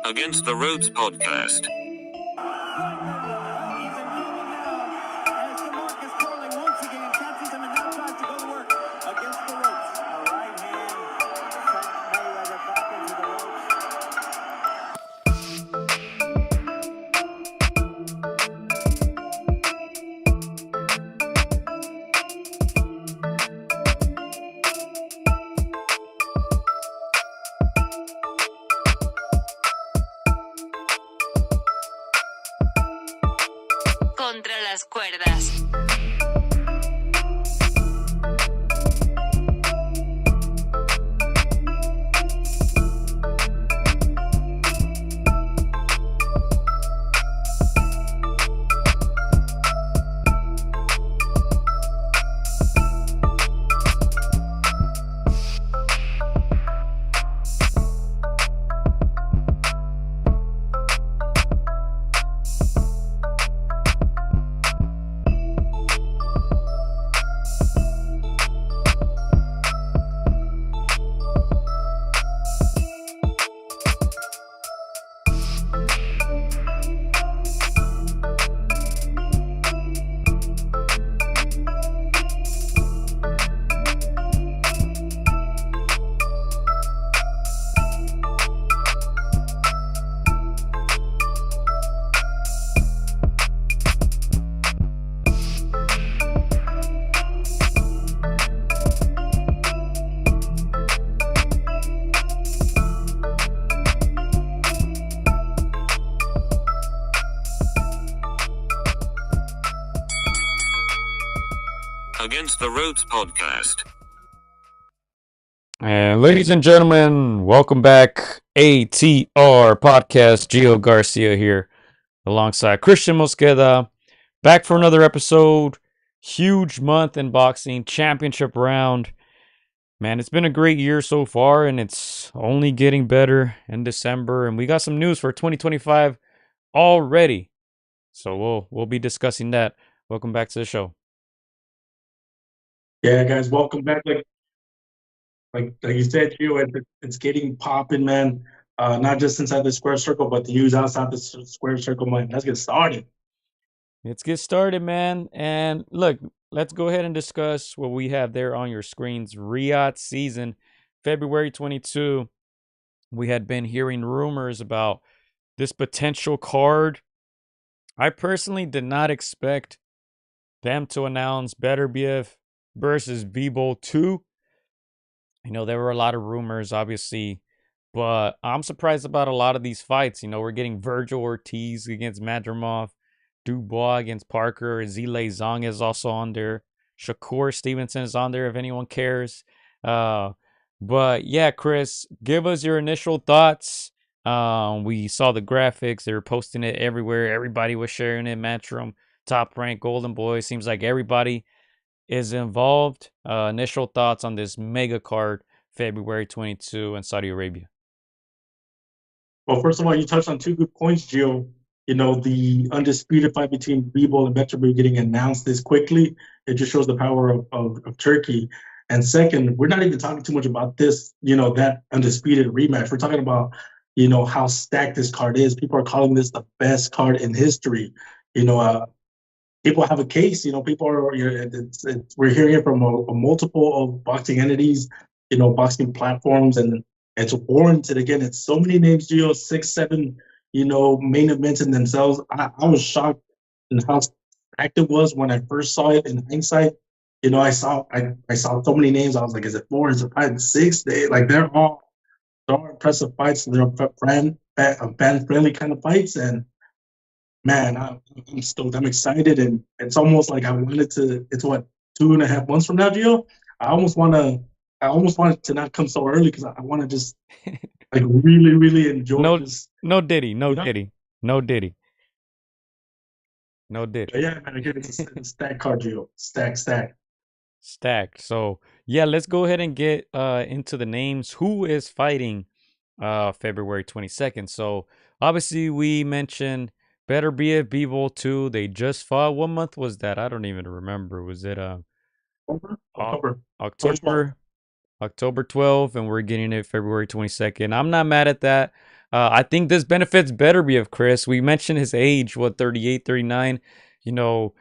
Against the Ropes podcast. Contra las cuerdas. Against the Ropes podcast. And ladies and gentlemen, welcome back. AtR podcast. Gio Garcia here alongside Christian Mosqueda. Back for another episode. Huge month in boxing. Championship round. Man, it's been a great year so far, and it's only getting better in December. And we got some news for 2025 already. So we'll be discussing that. Welcome back to the show. Yeah, guys, welcome back. Like you said, Gio, it's getting popping, man. Not just inside the square circle, but the news outside the square circle, man. Let's get started. Let's get started, man. And look, let's go ahead and discuss what we have there on your screens. Riyadh season, February 22. We had been hearing rumors about this potential card. I personally did not expect them to announce Beterbiev versus Bivol 2. You know, there were a lot of rumors, obviously, but I'm surprised about a lot of these fights. You know, we're getting Virgil Ortiz against Madrimov, Dubois against Parker, Zile Zhang is also on there, Shakur Stevenson is on there if anyone cares. But yeah, Chris, give us your initial thoughts. We saw the graphics, they were posting it everywhere, everybody was sharing it, Matchroom, Top Rank, Golden Boy, seems like everybody is involved. Initial thoughts on this mega card, February 22 in Saudi Arabia. Well, first of all, you touched on two good points, Gio. You know, the undisputed fight between Bivol and Beterbiev getting announced this quickly, it just shows the power of Turkey. And second, we're not even talking too much about this, you know, that undisputed rematch. We're talking about, you know, how stacked this card is. People are calling this the best card in history. You know, people have a case, you know, we're hearing it from a multiple of boxing entities, you know, boxing platforms, and it's warranted. Again, it's so many names, Gio, 6, 7, you know, main events in themselves. I was shocked in how stacked it was when I first saw it in hindsight. You know, I saw so many names. I was like, is it 4? Is it 5? 6? They're all impressive fights. They're fan-friendly kind of fights, and man, I'm stoked. I'm excited, and it's almost like I wanted to. It's what, 2.5 months from now, Gio. I almost want it to not come so early because I want to just like really, really enjoy this. No Diddy. But yeah, man, again, it's a stack card, Gio. Stacked. So yeah, let's go ahead and get into the names. Who is fighting February 22nd? So obviously we mentioned Beterbiev, Bivol 2. They just fought. What month was that? I don't even remember. Was it October 12th, and we're getting it February 22nd. I'm not mad at that. I think this benefits Beterbiev, Chris. We mentioned his age, what, 38, 39. You know,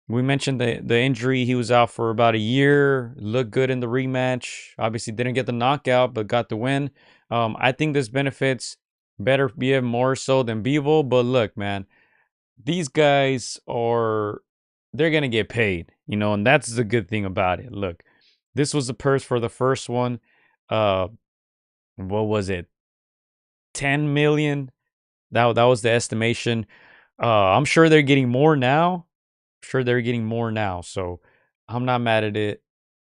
we mentioned the injury. He was out for about a year. Looked good in the rematch. Obviously, didn't get the knockout, but got the win. I think this benefits Beterbiev more so than Bivol. But look, man, these guys they're gonna get paid, and that's the good thing about it. Look, this was the purse for the first one. What was it? 10 million. That was the estimation. I'm sure they're getting more now. So I'm not mad at it.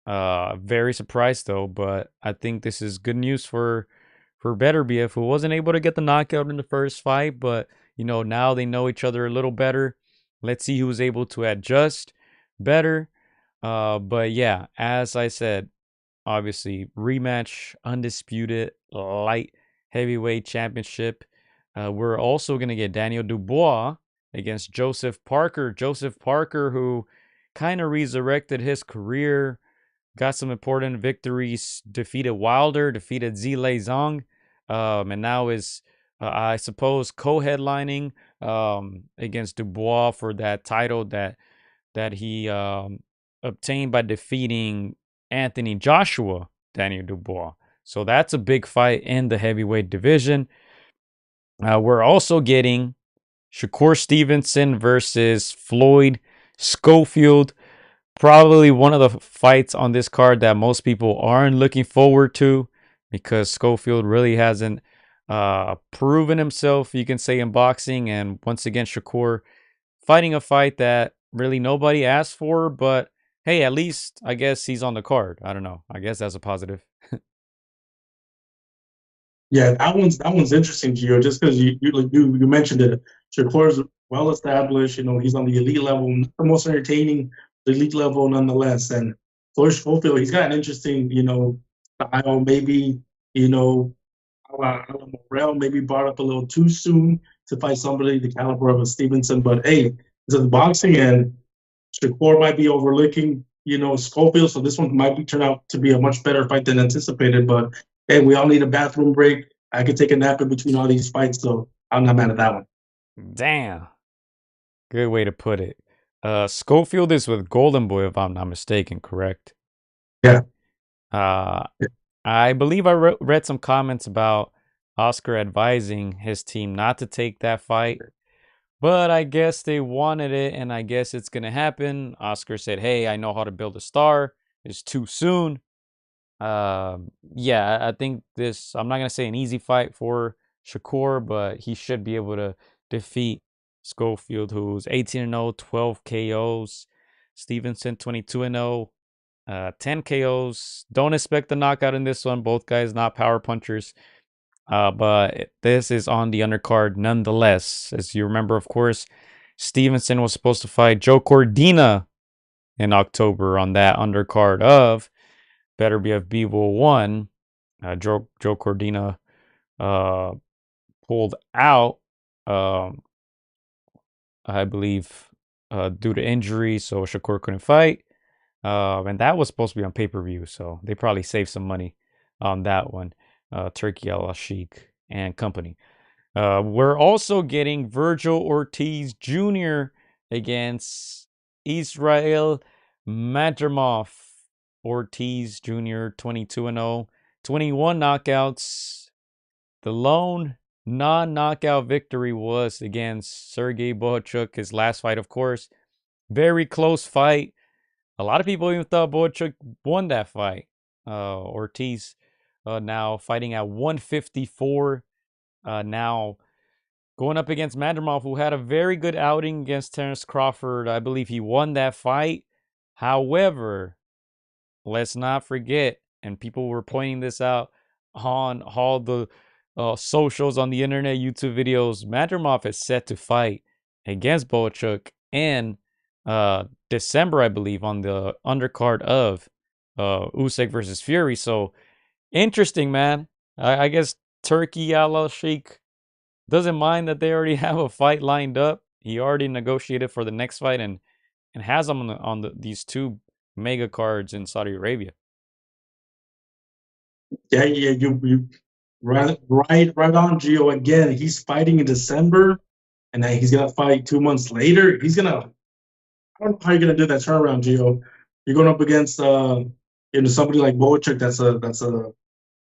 Very surprised though, but I think this is good news for Beterbiev, who wasn't able to get the knockout in the first fight, but now they know each other a little better. Let's see who's able to adjust better. But yeah, as I said, obviously rematch, undisputed light heavyweight championship. We're also gonna get Daniel Dubois against Joseph Parker. Joseph Parker, who kind of resurrected his career, got some important victories, defeated Wilder, defeated Zhilei Zhang, and now is, I suppose, co-headlining against Dubois for that title that he obtained by defeating Anthony Joshua, Daniel Dubois. So that's a big fight in the heavyweight division. We're also getting Shakur Stevenson versus Floyd Schofield. Probably one of the fights on this card that most people aren't looking forward to, because Schofield really hasn't proven himself, you can say, in boxing. And once again, Shakur fighting a fight that really nobody asked for, but hey, at least I guess he's on the card. I don't know. I guess that's a positive. Yeah, that one's interesting, Gio. Just because you mentioned it, Shakur's well established. He's on the elite level, not the most entertaining, the elite level nonetheless. And Floyd Schofield, he's got an interesting, style. Maybe Alan Morrell maybe brought up a little too soon to fight somebody the caliber of a Stevenson. But hey, it's in boxing, and Shakur might be overlooking, Schofield. So this one might turn out to be a much better fight than anticipated. But hey, we all need a bathroom break. I could take a nap in between all these fights, so I'm not mad at that one. Damn. Good way to put it. Schofield is with Golden Boy, if I'm not mistaken, correct? Yeah. Uh, I believe I read some comments about Oscar advising his team not to take that fight, but I guess they wanted it, and I guess it's going to happen. Oscar said, hey, I know how to build a star. It's too soon. Yeah, I think I'm not going to say an easy fight for Shakur, but he should be able to defeat Schofield, who's 18-0, 12 KOs. Stevenson, 22-0, 10 KOs. Don't expect the knockout in this one. Both guys not power punchers. But this is on the undercard nonetheless. As you remember, of course, Stevenson was supposed to fight Joe Cordina in October on that undercard of Beterbiev Bivol 1. Joe Cordina pulled out, I believe, due to injury, so Shakur couldn't fight. And that was supposed to be on pay-per-view, so they probably saved some money on that one. Turkey Al-Sheikh and company. We're also getting Virgil Ortiz Jr. against Israel Madrimov. Ortiz Jr. 22-0, 21 knockouts. The lone non-knockout victory was against Sergey Bohachuk, his last fight, of course. Very close fight. A lot of people even thought Bohachuk won that fight. Ortiz now fighting at 154. Now going up against Madrimov, who had a very good outing against Terence Crawford. I believe he won that fight. However, let's not forget, and people were pointing this out on all the socials on the internet, YouTube videos, Madrimov is set to fight against Bohachuk in December, I believe, on the undercard of Usyk versus Fury. So interesting, man. I guess Turkey Al-Sheikh doesn't mind that they already have a fight lined up. He already negotiated for the next fight and has them on these two mega cards in Saudi Arabia. Yeah, you right on, Gio. Again, he's fighting in December, and then he's gonna fight 2 months later. He's gonna. I don't know how you're gonna do that turnaround, Gio. You're going up against somebody like Bochuk. That's a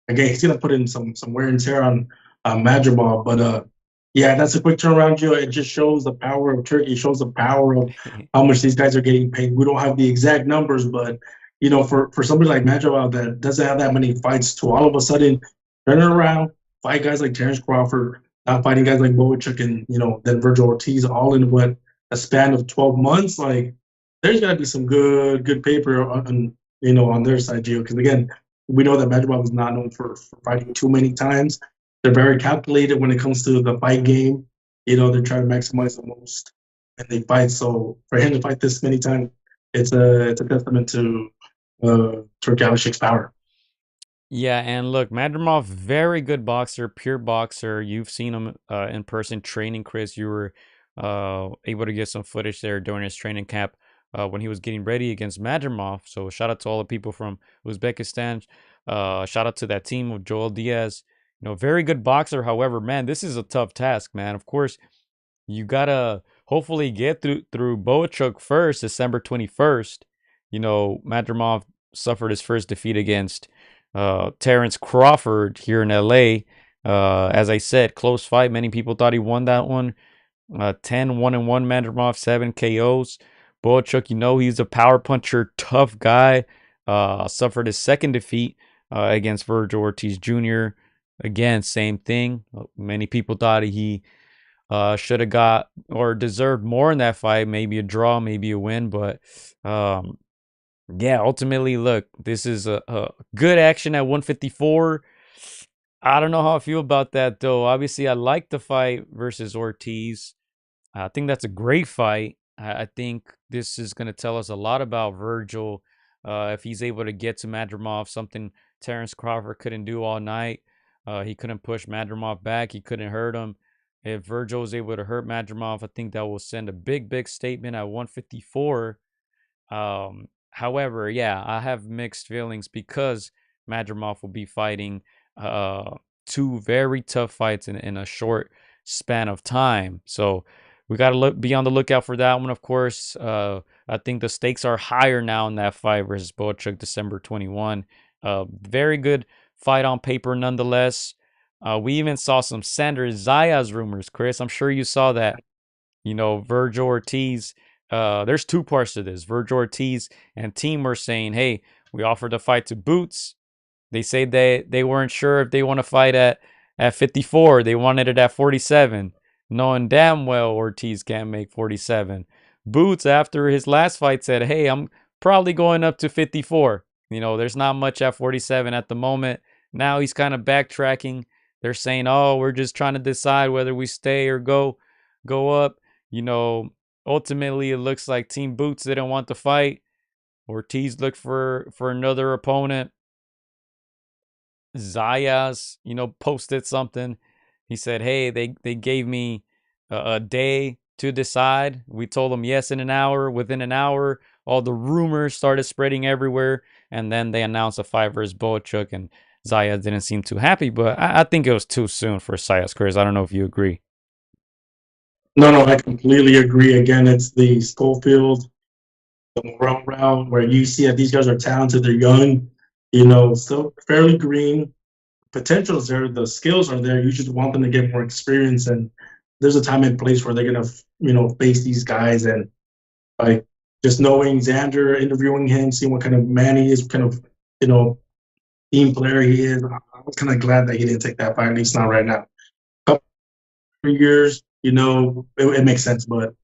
again, he's gonna put in some wear and tear on Madrimov, but yeah, that's a quick turnaround, Gio. It just shows the power of Turkey. It shows the power of how much these guys are getting paid. We don't have the exact numbers, but for somebody like Madrimov that doesn't have that many fights, to all of a sudden turn it around, fight guys like Terrence Crawford, not fighting guys like Bochuk and then Virgil Ortiz, all in what a span of 12 months. Like, there's got to be some good paper on their side, Gio. Because again, we know that Madrimov is not known for fighting too many times. They're very calculated when it comes to the fight game. They're trying to maximize the most and they fight. So for him to fight this many times, it's a testament to Turk Alishek's power. Yeah, and look, Madrimov, very good boxer, pure boxer. You've seen him in person training, Chris. You were able to get some footage there during his training camp when he was getting ready against Madrimov. So shout out to all the people from Uzbekistan. Shout out to that team of Joel Diaz. Very good boxer. However, man, this is a tough task, man. Of course, you gotta hopefully get through Boachuk first, December 21st. Madrimov suffered his first defeat against Terrence Crawford here in LA. As I said, close fight. Many people thought he won that one. 10 1-1 Madrimov, 7 KOs. Boachuk, he's a power puncher, tough guy. Suffered his second defeat against Virgil Ortiz Jr. Again, same thing. Many people thought he should have got or deserved more in that fight. Maybe a draw, maybe a win. But yeah, ultimately, look, this is a good action at 154. I don't know how I feel about that, though. Obviously, I like the fight versus Ortiz. I think that's a great fight. I think this is going to tell us a lot about Virgil if he's able to get to Madrimov, something Terrence Crawford couldn't do all night. He couldn't push Madrimov back. He couldn't hurt him. If Virgil was able to hurt Madrimov, I think that will send a big statement at 154. However, yeah, I have mixed feelings because Madrimov will be fighting two very tough fights in a short span of time. So we got to be on the lookout for that one, of course. I think the stakes are higher now in that fight versus Boachuk, December 21. Very good fight on paper nonetheless. We even saw some Sanders Zayas rumors, Chris. I'm sure you saw that. Virgil Ortiz. There's two parts to this. Virgil Ortiz and team were saying, hey, we offered the fight to Boots. They say they weren't sure if they want to fight at 54. They wanted it at 47, knowing damn well Ortiz can't make 47. Boots, after his last fight, said, hey, I'm probably going up to 54. There's not much at 47 at the moment. Now he's kind of backtracking. They're saying, oh, we're just trying to decide whether we stay or go up. Ultimately, it looks like Team Boots didn't want the fight. Ortiz looked for another opponent. Zayas, posted something. He said, hey, they gave me a day to decide. We told them yes in an hour. Within an hour, all the rumors started spreading everywhere. And then they announced a fight versus Boachuk, and Zayas didn't seem too happy. But I think it was too soon for Zayas, Chris. I don't know if you agree. No, I completely agree. Again, it's the Schofield, the Morel round where you see that these guys are talented, they're young, still fairly green. Potential is there, the skills are there. You just want them to get more experience, and there's a time and place where they're gonna, face these guys, and like just knowing Xander, interviewing him, seeing what kind of man he is, what kind of team player he is. I was kind of glad that he didn't take that fight, at least not right now. Couple years, it makes sense, but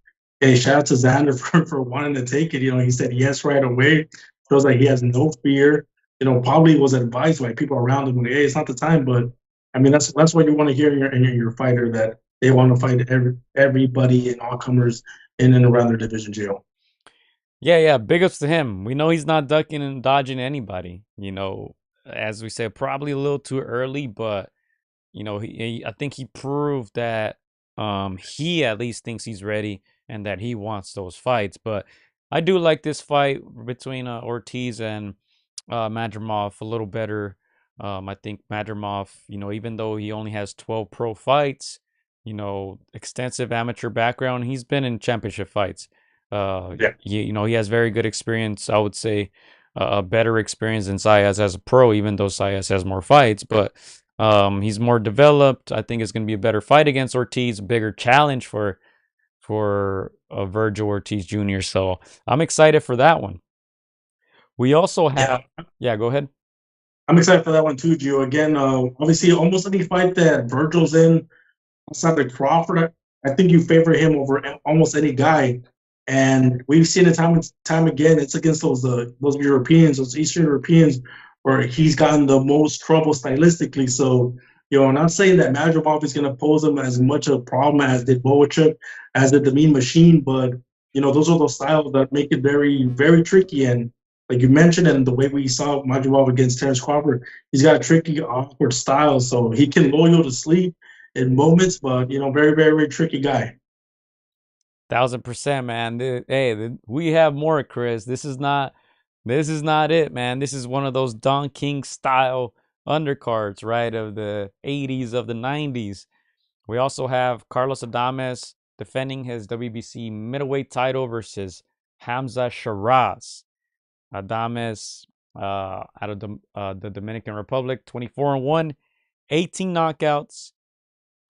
hey, shout out to Xander for wanting to take it. He said yes right away. Feels like he has no fear. Probably was advised by people around him, like, hey, it's not the time. But I mean, that's what you want to hear in your fighter, that they want to fight everybody and all comers in and around their division, Gio. Yeah, big ups to him. We know he's not ducking and dodging anybody. As we said, probably a little too early, but I think he proved that he at least thinks he's ready and that he wants those fights. But I do like this fight between Ortiz and Madrimov a little better I think Madrimov, even though he only has 12 pro fights, extensive amateur background, he's been in championship fights. Yeah. He has very good experience. I would say a better experience than Zayas as a pro, even though Zayas has more fights. But he's more developed. I think it's going to be a better fight against Ortiz, a bigger challenge for Virgil Ortiz Jr. So I'm excited for that one. We also have, yeah, go ahead. I'm excited for that one too, Gio. Again, obviously, almost any fight that Virgil's in, outside of Crawford, I think you favor him over almost any guy. And we've seen it time and time again. It's against those Europeans, those Eastern Europeans, where he's gotten the most trouble stylistically. So, I'm not saying that Madrimov is going to pose him as much a problem as did Boachuk, as did the Mean Machine, but those are those styles that make it very, very tricky. And like you mentioned, and the way we saw Madrimov against Terence Crawford, he's got a tricky, awkward style, so he can lull you to sleep in moments, but very, very, very tricky guy. 1000%, man. We have more, Chris. This is not it, man. This is one of those Don King style undercards, right? Of the 80s, of the 90s. We also have Carlos Adames defending his WBC middleweight title versus Hamza Shiraz. Adames out of the Dominican Republic, 24-1, 18 knockouts.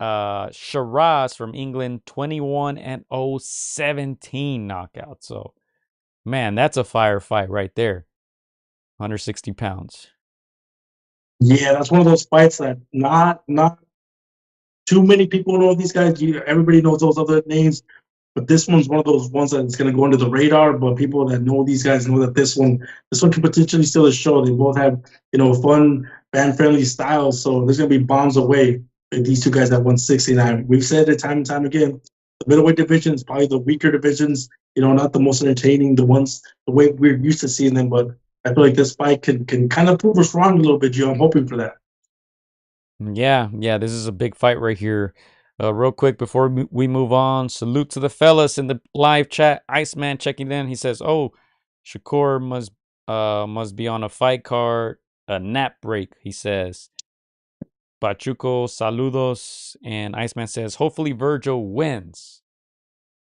Shiraz from England, 21-0, 17 knockouts. So, man, that's a fire fight right there. 160 pounds. Yeah, that's one of those fights that not too many people know these guys. Everybody knows those other names, but this one's one of those ones that's going to go under the radar. But people that know these guys know that this one can potentially steal the show. They both have fun, fan-friendly styles, so there's going to be bombs away with these two guys at 169. We've said it time and time again. The middleweight division is probably the weaker divisions. Not the most entertaining, the way we're used to seeing them. But I feel like this fight can kind of prove us wrong a little bit, Gio. I'm hoping for that. Yeah, this is a big fight right here. Real quick before we move on, salute to the fellas in the live chat. Iceman checking in. He says, "Oh, Shakur must be on a fight card, a nap break." He says. Pachuco, saludos, and Iceman says, "Hopefully Virgil wins."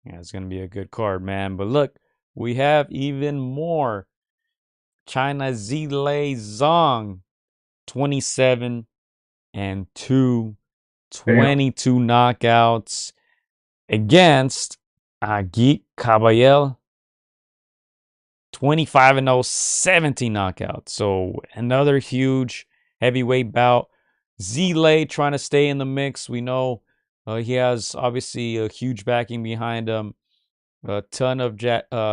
Yeah, it's gonna be a good card, man. But look, we have even more. China Zilei Zhang, 27-2, 22 knockouts against Agit Caballel, 25-0, 17 knockouts. So another huge heavyweight bout. Zilei trying to stay in the mix. We know he has obviously a huge backing behind him. A ton of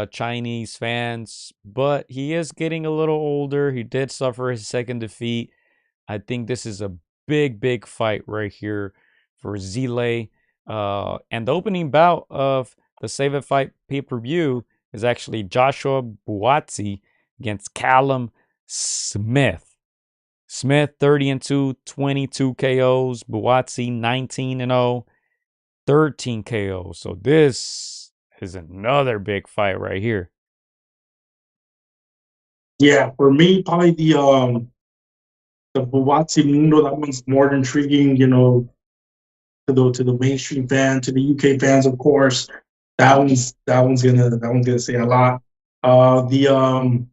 Chinese fans, but he is getting a little older. He did suffer his second defeat. I think this is a big fight right here for Zilei. And the opening bout of the Save It Fight pay-per-view is actually Joshua Buatsi against Callum Smith. Smith 30-2, 22 KOs. Buatsi 19-0, 13 KOs. So this is another big fight right here. Yeah, for me, probably the Buatsi Mundo, that one's more intriguing, to the mainstream fan, to the UK fans, of course. That one's gonna say a lot. The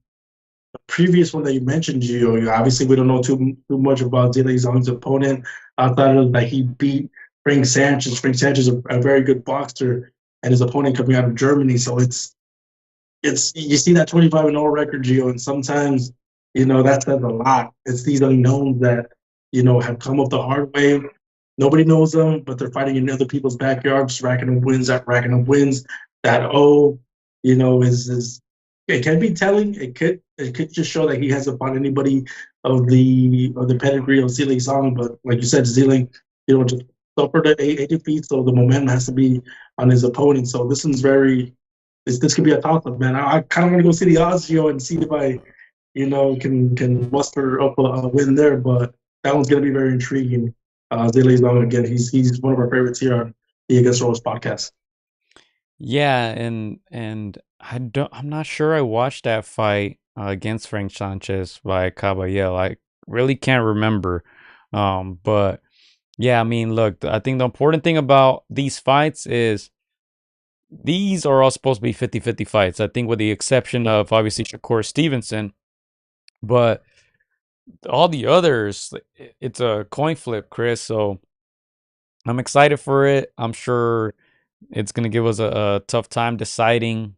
previous one that you mentioned, Gio, obviously we don't know too much about Zilei Zhang's opponent outside of that he beat Frank Sanchez. Frank Sanchez is a very good boxer, and his opponent coming out of Germany. So it's you see that 25-0 record, Gio, and sometimes that says a lot. It's these unknowns that have come up the hard way. Nobody knows them, but they're fighting in other people's backyards, racking up wins after racking up wins. That is it can be telling. It could just show that he hasn't fought anybody of the pedigree of Zilei Zhang. But like you said, Zilei, just suffered a defeat, so the momentum has to be on his opponent. So this one's this could be a toss-up, man. I kind of want to go see the odds, and see if I, can muster up a win there. But that one's going to be very intriguing. Zilei Zhang, again, he's one of our favorites here on the Against the Ropes podcast. Yeah, and I'm not sure I watched that fight against Frank Sanchez by Caballel. really can't remember. But yeah, I mean, look, I think the important thing about these fights is these are all supposed to be 50-50 fights. I think with the exception of obviously Shakur Stevenson, but all the others, it's a coin flip, Chris. So I'm excited for it. I'm sure it's going to give us a tough time deciding,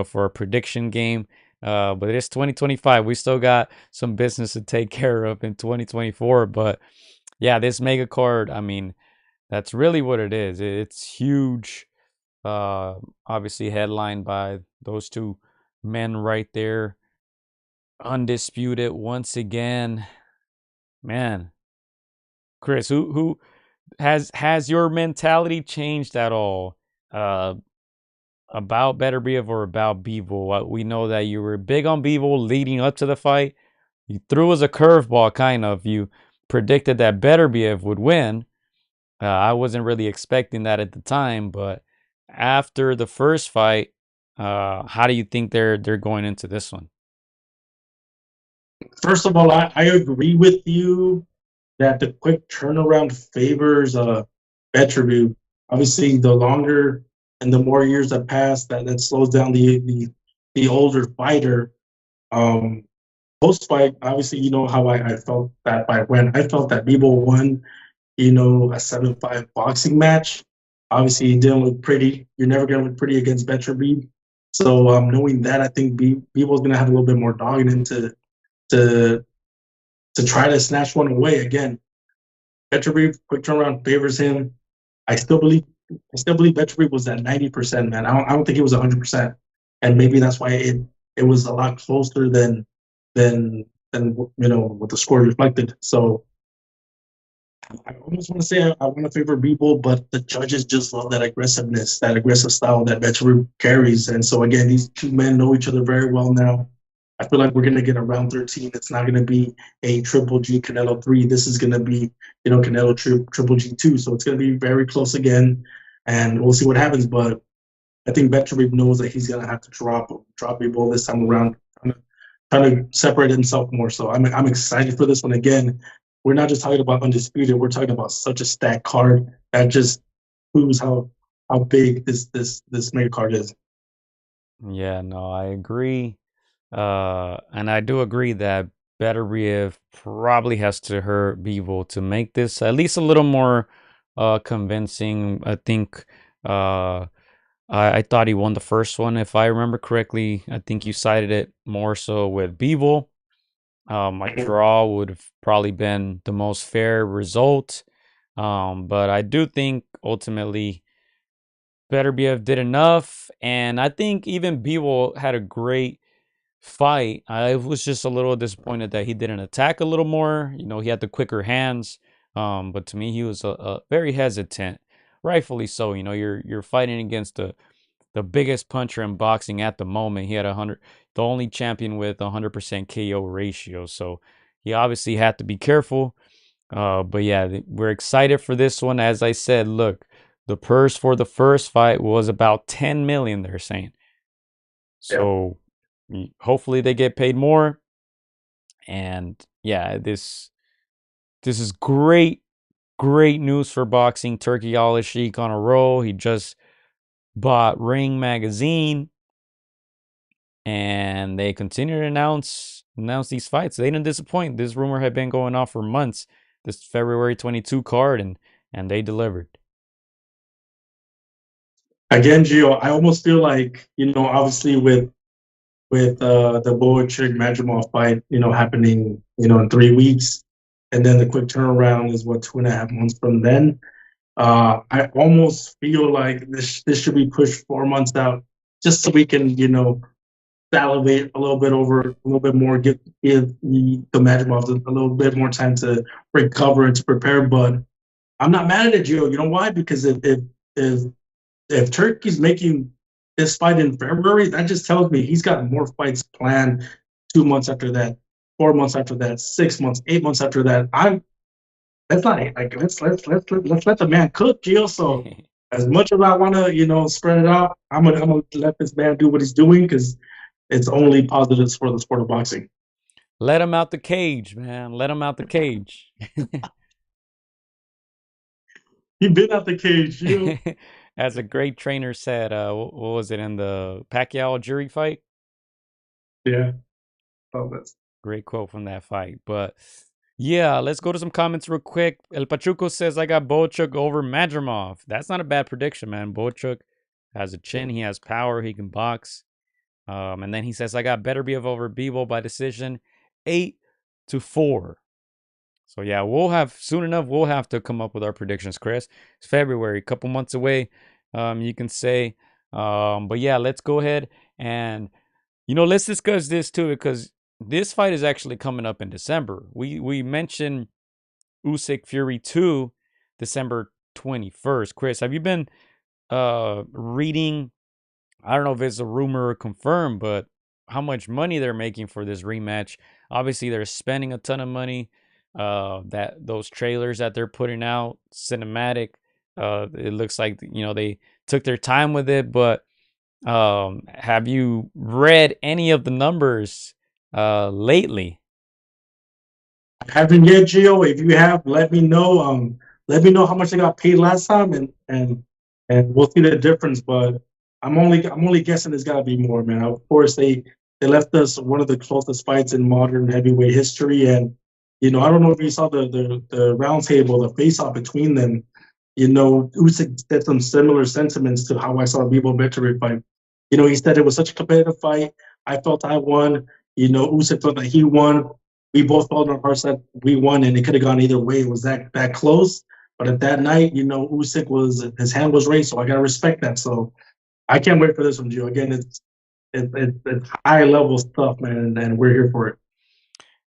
for a prediction game. But it's 2025. We still got some business to take care of in 2024. But yeah, this mega card, I mean, that's really what it is. It's huge. Obviously headlined by those two men right there. Undisputed once again. Man, Chris, who has your mentality changed at all? About Beterbiev or about Bivol? We know that you were big on Bivol leading up to the fight. You threw us a curveball, kind of. You predicted that Beterbiev would win. I wasn't really expecting that at the time, but after the first fight, how do you think they're going into this one? First of all, I agree with you that the quick turnaround favors Beterbiev. Obviously, the longer and the more years that pass, that slows down the older fighter. Um, Post fight, obviously, you know how I felt that fight when I felt that Bivol won, a 7-5 boxing match. Obviously, he didn't look pretty. You're never going to look pretty against Beterbiev. So, knowing that, I think Bivol's going to have a little bit more dogging into to to try to snatch one away again. Beterbiev, quick turnaround favors him. I still believe Beterbiev was at 90%, man. I don't think it was 100%, and maybe that's why it was a lot closer than what the score reflected. So I almost want to say I want to favor Bivol, but the judges just love that aggressiveness, that aggressive style that Beterbiev carries. And so again, these two men know each other very well now. I feel like we're gonna get a round 13. It's not gonna be a Triple G Canelo 3. This is gonna be Canelo Triple G 2. So it's gonna be very close again, and we'll see what happens. But I think Beterbiev knows that he's gonna have to drop Bivol this time around, trying to separate himself more. So I'm excited for this one again. We're not just talking about undisputed. We're talking about such a stacked card that just proves how big this mega card is. Yeah, no, I agree. And I do agree that Beterbiev probably has to hurt Bivol to make this at least a little more convincing. I think I thought he won the first one, if I remember correctly. I think you cited it more so with Bivol. My draw would have probably been the most fair result. But I do think ultimately Beterbiev did enough. And I think even Bivol had a great fight. I was just a little disappointed that he didn't attack a little more. He had the quicker hands. But to me, he was a very hesitant. Rightfully so. You're fighting against the biggest puncher in boxing at the moment. He had the only champion with 100% KO ratio. So he obviously had to be careful. But yeah, we're excited for this one. As I said, look, the purse for the first fight was about 10 million, they're saying. So hopefully they get paid more. And yeah, this is great news for boxing. Turki Al-Sheikh on a roll. He just bought Ring Magazine, and they continue to announce these fights. They didn't disappoint. This rumor had been going on for months. This February 22 card, and they delivered. Again, Gio, I almost feel like obviously with the Boachik Madrimov fight, happening in 3 weeks, and then the quick turnaround is 2.5 months from then. I almost feel like this should be pushed 4 months out, just so we can salivate a little bit over a little bit more, give the Madrimov a little bit more time to recover and to prepare. But I'm not mad at it, Gio. You know why? Because if Turkey's making this fight in February, that just tells me he's got more fights planned 2 months after that, 4 months after that, 6 months, 8 months after that. Let's not like let's let the man cook, Gio. So as much as I want to spread it out, I'm gonna let this man do what he's doing because it's only positives for the sport of boxing. Let him out the cage, man. Let him out the cage. He been out the cage, you. As a great trainer said, what was it in the Pacquiao jury fight? Yeah. Oh, that's Great quote from that fight. But yeah, let's go to some comments real quick. El Pachuco says, I got Bochuk over Madrimov. That's not a bad prediction, man. Bochuk has a chin. He has power. He can box. And then he says, I got Beterbiev over Bivol by decision 8-4. So yeah, we'll have to come up with our predictions, Chris. It's February, a couple months away. You can say. But yeah, let's go ahead and let's discuss this too, because this fight is actually coming up in December. We mentioned Usyk Fury 2, December 21st. Chris, have you been reading? I don't know if it's a rumor or confirmed, but how much money they're making for this rematch? Obviously, they're spending a ton of money. That those trailers that they're putting out, cinematic. It looks like they took their time with it. But have you read any of the numbers lately? haven't yet, Gio. If you have, let me know. Let me know how much they got paid last time, and we'll see the difference. But I'm only guessing there's got to be more, man. Of course, they left us one of the closest fights in modern heavyweight history, and I don't know if you saw the round table, the face off between them. Usyk said some similar sentiments to how I saw Bivol Beterbiev fight. He said it was such a competitive fight. I felt I won. Usyk felt that he won. We both felt in our hearts that we won, and it could have gone either way. It was that close. But at that night, Usyk his hand was raised, so I gotta respect that. So I can't wait for this one, Gio. Again, it's high level stuff, man, and we're here for it.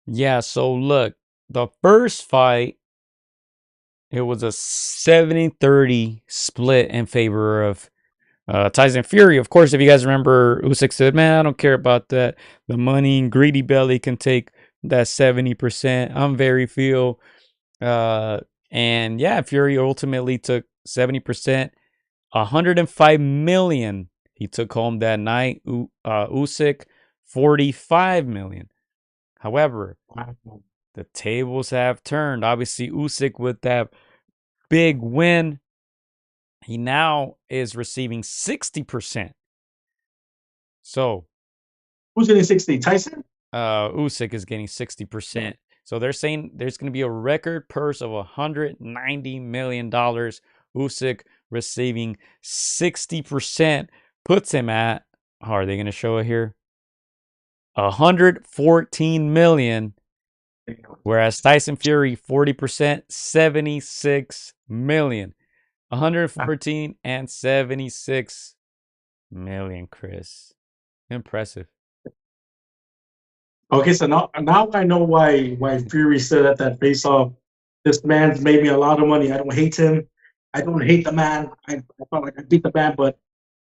Yeah. So look, the first fight, it was a 70-30 split in favor of Tyson Fury. Of course, if you guys remember, Usyk said, man, I don't care about that. The money and greedy belly can take that 70%. I'm very few. And yeah, Fury ultimately took 70%, 105 million he took home that night. Usyk, 45 million. However, the tables have turned. Obviously, Usyk with that big win, he now is receiving 60%. So Who's getting 60? Tyson? Usyk is getting 60%. So they're saying there's going to be a record purse of $190 million. Usyk receiving 60% puts him at, how are they going to show it here? 114 million. Whereas Tyson Fury, 40%, 76 million. 114 and 76 million, Chris. Impressive. Okay, so now I know why Fury said at that face off, this man's made me a lot of money. I don't hate him. I don't hate the man. I felt like I beat the man, but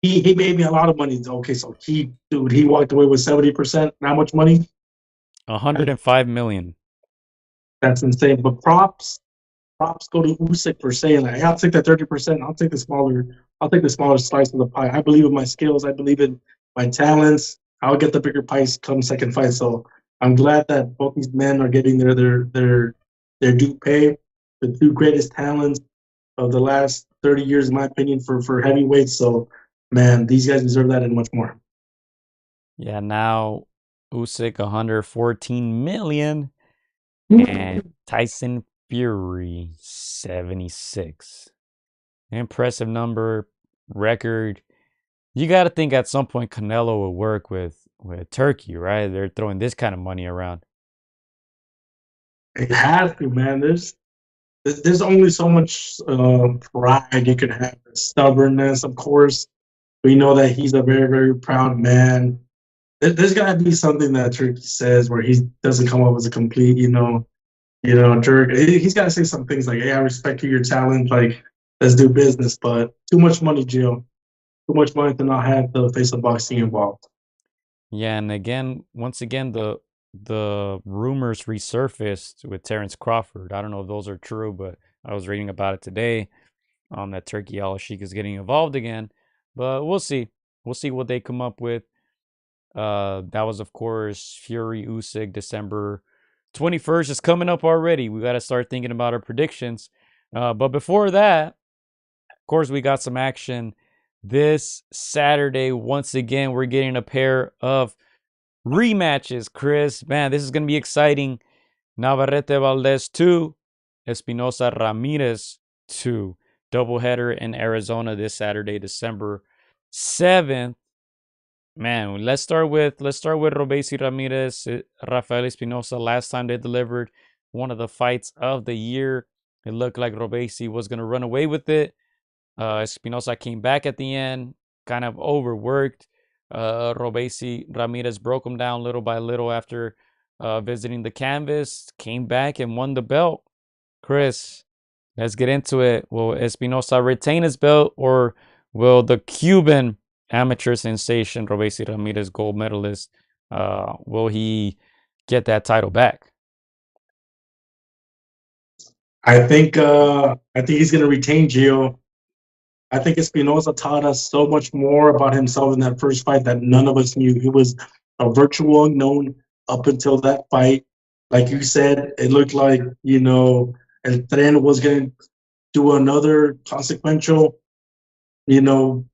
he made me a lot of money. Okay, so he walked away with 70%. How much money? 105 million. That's insane. But props go to Usyk for saying like, hey, I'll take that 30%. I'll take the smaller slice of the pie. I believe in my skills. I believe in my talents. I'll get the bigger pies come second fight. So I'm glad that both these men are getting their due pay. The two greatest talents of the last 30 years, in my opinion, for heavyweights. So man, these guys deserve that and much more. Yeah, now Usyk 114 million and Tyson Fury 76. Impressive number, record. You got to think at some point Canelo will work with Turkey, right? They're throwing this kind of money around. It has to, man. There's only so much pride you can have, stubbornness, of course. We know that he's a very, very proud man. There's got to be something that Turkey says where he doesn't come up as a complete, jerk. He's got to say some things like, "Hey, I respect you, your talent. Like, let's do business." But too much money, Gio. Too much money to not have the face of boxing involved. Yeah, and once again, the rumors resurfaced with Terrence Crawford. I don't know if those are true, but I was reading about it today. That Turkey Al Sheikh is getting involved again, but we'll see. We'll see what they come up with. That was, of course, Fury Usyk, December 21st is coming up already. We got to start thinking about our predictions. But before that, of course, we got some action this Saturday. Once again, we're getting a pair of rematches, Chris. Man, this is going to be exciting. Navarrete Valdez 2, Espinoza Ramirez 2. Doubleheader in Arizona this Saturday, December 7th. Man, let's start with Robesi Ramirez, Rafael Espinoza. Last time they delivered one of the fights of the year, it looked like Robesi was gonna run away with it. Espinoza came back at the end, kind of overworked. Robesi Ramirez broke him down little by little after visiting the canvas, came back and won the belt. Chris, let's get into it. Will Espinoza retain his belt, or will the Cuban amateur sensation Robesi Ramirez, gold medalist, will he get that title back? I think he's going to retain Gio. I think Espinoza taught us so much more about himself in that first fight that none of us knew. He was a virtual unknown up until that fight. Like you said, it looked like, El Tren was going to do another consequential, win,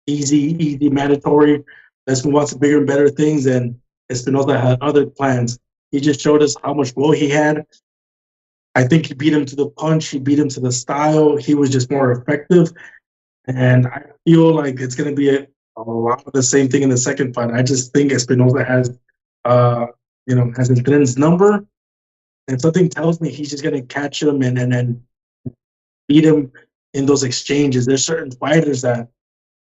easy, mandatory. Let's move on to bigger and better things. And Espinoza had other plans. He just showed us how much will he had. I think he beat him to the punch. He beat him to the style. He was just more effective. And I feel like it's going to be a lot of the same thing in the second fight. I just think Espinoza has Entren's number. And something tells me he's just going to catch him and beat him in those exchanges. There's certain fighters that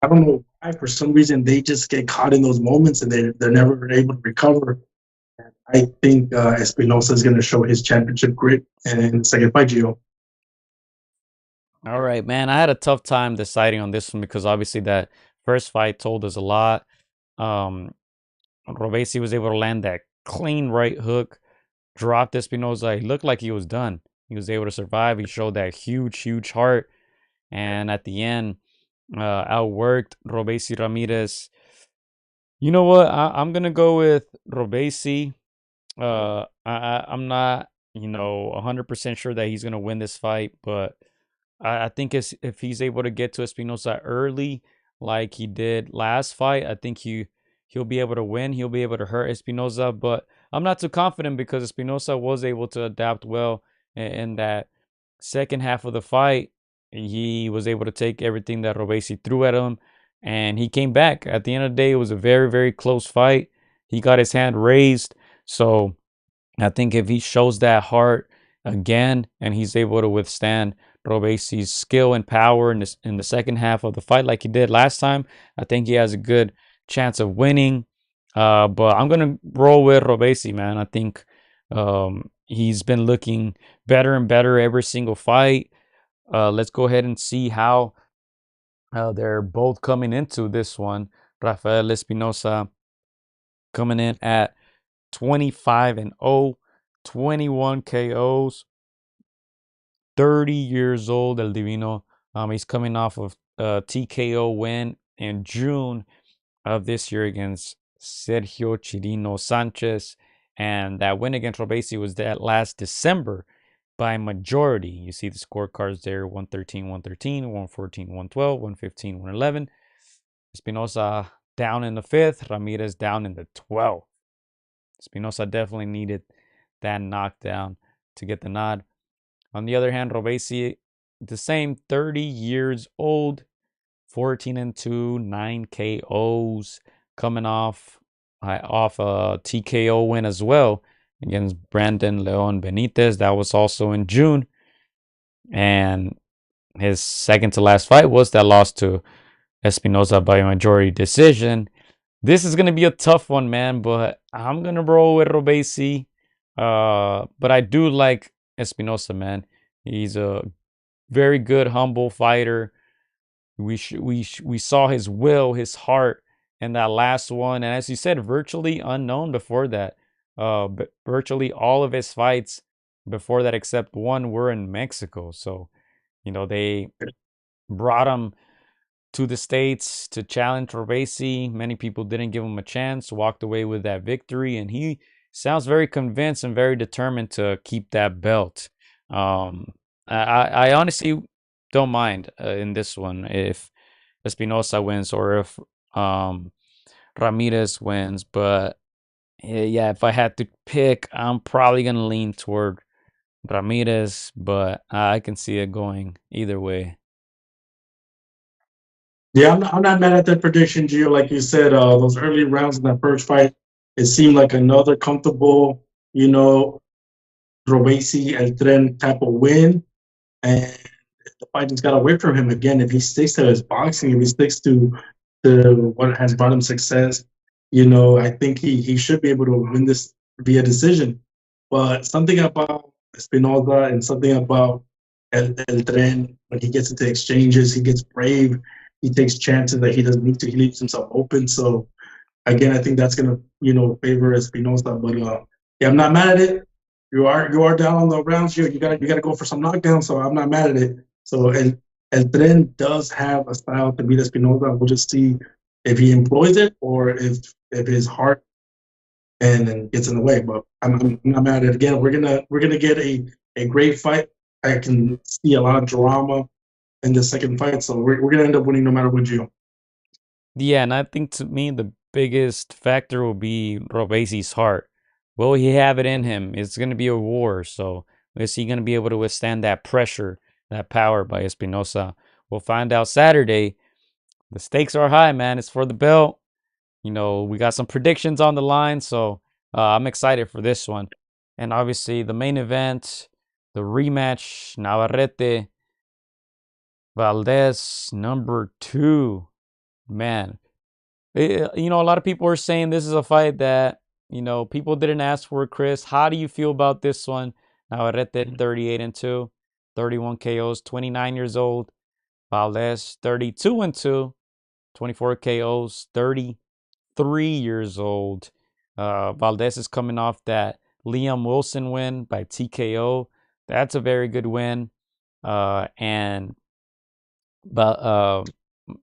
I don't know why, for some reason, they just get caught in those moments and they're never able to recover. I think Espinoza is going to show his championship grit in the second fight, Gio. All right, man. I had a tough time deciding on this one because obviously that first fight told us a lot. Robesi was able to land that clean right hook, dropped Espinoza. He looked like he was done. He was able to survive. He showed that huge heart. And at the end, outworked Robesi Ramirez. You know what? I'm gonna go with Robesi. I'm not, 100% sure that he's gonna win this fight, but I think if he's able to get to Espinoza early, like he did last fight, I think he'll be able to win. He'll be able to hurt Espinoza, but I'm not too confident because Espinoza was able to adapt well in that second half of the fight. He was able to take everything that Robesi threw at him, and he came back. At the end of the day, it was a very close fight. He got his hand raised, so I think if he shows that heart again and he's able to withstand Robesi's skill and power in the second half of the fight like he did last time, I think he has a good chance of winning. But I'm gonna roll with Robesi, man. I think he's been looking better and better every single fight. Let's go ahead and see how they're both coming into this one. Rafael Espinoza coming in at 25-0, 21 KOs, 30 years old. El Divino. He's coming off of a TKO win in June of this year against Sergio Chirino Sanchez. And that win against Robesi was that last December by majority. You see the scorecards there: 113, 113, 114, 112, 115, 111. Espinoza down in the 5th, Ramirez down in the 12th. Espinoza definitely needed that knockdown to get the nod. On the other hand, Robesi, the same, 30 years old, 14-2, 9 KOs, coming off a TKO win as well against Brandon Leon Benitez. That was also in June. And his second to last fight was that loss to Espinoza by a majority decision. This is going to be a tough one, man, but I'm going to roll with Robesi. But I do like Espinoza, man. He's a very good, humble fighter. We saw his will, his heart in that last one. And as you said, virtually unknown before that. But virtually all of his fights before that, except one, were in Mexico. So, they brought him to the States to challenge Robesi. Many people didn't give him a chance, walked away with that victory, and he sounds very convinced and very determined to keep that belt. I honestly don't mind in this one if Espinoza wins or if Ramirez wins, but yeah, if I had to pick, I'm probably gonna lean toward Ramirez, but I can see it going either way. Yeah, I'm not mad at that prediction, Gio. Like you said, those early rounds in that first fight, it seemed like another comfortable, you know, Robesi El Tren type of win. And the fight just got away from him again. If he sticks to his boxing, if he sticks to what has brought him success, I think he should be able to win this via decision. But something about Espinoza and something about El Tren, when he gets into exchanges, he gets brave. He takes chances that he doesn't need to. He leaves himself open. So again, I think that's gonna favor Espinoza. But yeah, I'm not mad at it. You are down on the rounds here. You gotta go for some knockdowns. So I'm not mad at it. So El Tren does have a style to beat Espinoza. We'll just see if he employs it or if his heart and gets in the way. But I'm not mad at it. Again, we're gonna get a great fight. I can see a lot of drama in the second fight. So we're gonna end up winning no matter what, Gio. Yeah, and I think to me the biggest factor will be Robesi's heart. Will he have it in him? It's going to be a war, so is he going to be able to withstand that pressure, that power by Espinoza? We'll find out Saturday. The stakes are high, man. It's for the belt. We got some predictions on the line, so I'm excited for this one. And obviously the main event, the rematch, Navarrete, Valdez, number 2. Man, a lot of people are saying this is a fight that, people didn't ask for. Chris, how do you feel about this one? Navarrete 38-2, 31 KOs, 29 years old. Valdez 32-2, 24 KOs, 33 years old. Valdez is coming off that Liam Wilson win by TKO. That's a very good win. And